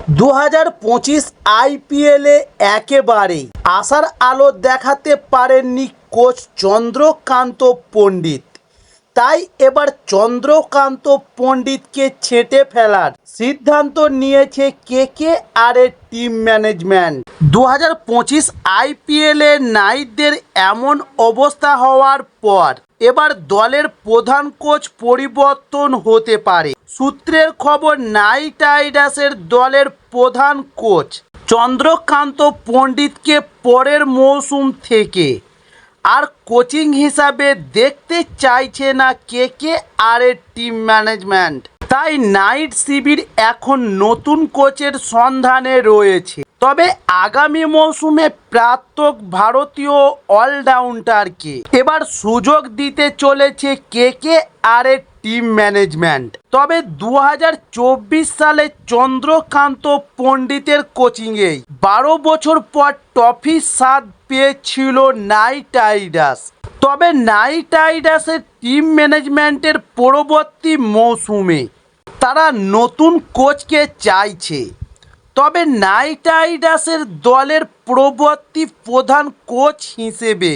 2025 আইপিএলে একেবারেই আশার আলো দেখাতে পারেননি কোচ চন্দ্রকান্ত পণ্ডিত। তাই এবার চন্দ্রকান্ত পণ্ডিতকে ছেঁটে ফেলার সিদ্ধান্ত নিয়েছে কেকেআরের টিম ম্যানেজমেন্ট। 2025 আইপিএলে নাইটদের এমন অবস্থা হওয়ার পর এবার দলের প্রধান কোচ পরিবর্তন হতে পারে। সূত্রের খবর, নাইট রাইডার্সের দলের প্রধান কোচ চন্দ্রকান্ত পণ্ডিতকে পরের মৌসুম থেকে আর কোচিং হিসাবে দেখতে চাইছে না কেকেআরের টিম ম্যানেজমেন্ট। তাই নাইট শিবির এখন নতুন কোচের সন্ধানে রয়েছে। তবে আগামী মৌসুমে প্রাক্তন ভারতীয় অলরাউন্ডারকে এবার সুযোগ দিতে চলেছে কেকেআরের টিম ম্যানেজমেন্ট। তবে 2024 সালে চন্দ্রকান্ত পণ্ডিতের কোচিংয়েই 12 বছর পর ট্রফির স্বাদ পেয়েছিল নাইট রাইডার্স। তবে নাইট রাইডার্সের টিম ম্যানেজমেন্টের পরবর্তী মৌসুমে তারা নতুন কোচকে চাইছে। তবে নাইট রাইডার্সের দলের পরবর্তী প্রধান কোচ হিসেবে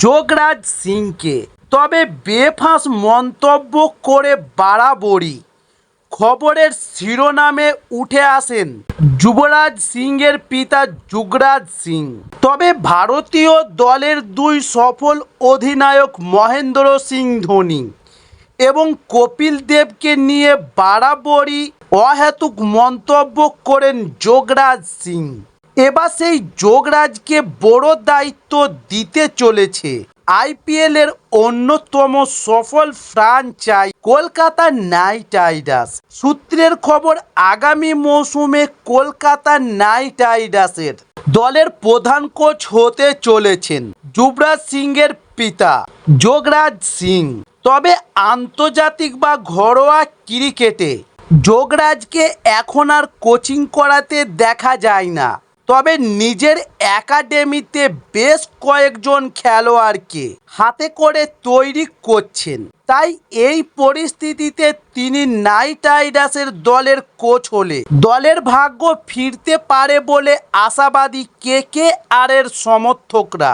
যোগরাজ সিংকে। তবে বেফাঁস মন্তব্য করে বরাবরই খবরের শিরোনামে উঠে আসেন যুবরাজ সিংয়ের পিতা যুবরাজ সিং। তবে ভারতীয় দলের দুই সফল অধিনায়ক মহেন্দ্র সিং ধোনি এবং কপিল দেবকে নিয়ে বরাবরই অহেতুক মন্তব্য করেন যোগরাজ সিং। এবার সেই যোগরাজকে বড় দায়িত্ব দিতে চলেছে আইপিএলের অন্যতম সফল ফ্র্যাঞ্চাইজি কলকাতা নাইট রাইডার্স। সূত্রের খবর, আগামী মৌসুমে কলকাতা নাইট রাইডার্সের দলের প্রধান কোচ হতে চলেছেন যুবরাজ সিংয়ের পিতা যোগরাজ সিং। তবে আন্তর্জাতিক বা ঘরোয়া ক্রিকেটে যোগরাজকে এখন আর কোচিং করাতে দেখা যায় না। তবে নিজের একাডেমিতে বেশ কয়েকজন খেলোয়াড়কে হাতে করে তৈরি করছেন। তাই এই পরিস্থিতিতে তিনি নাইট রাইডার্সের দলের কোচ হলে দলের ভাগ্য ফিরতে পারে বলে আশাবাদী কেকেআরের সমর্থকরা।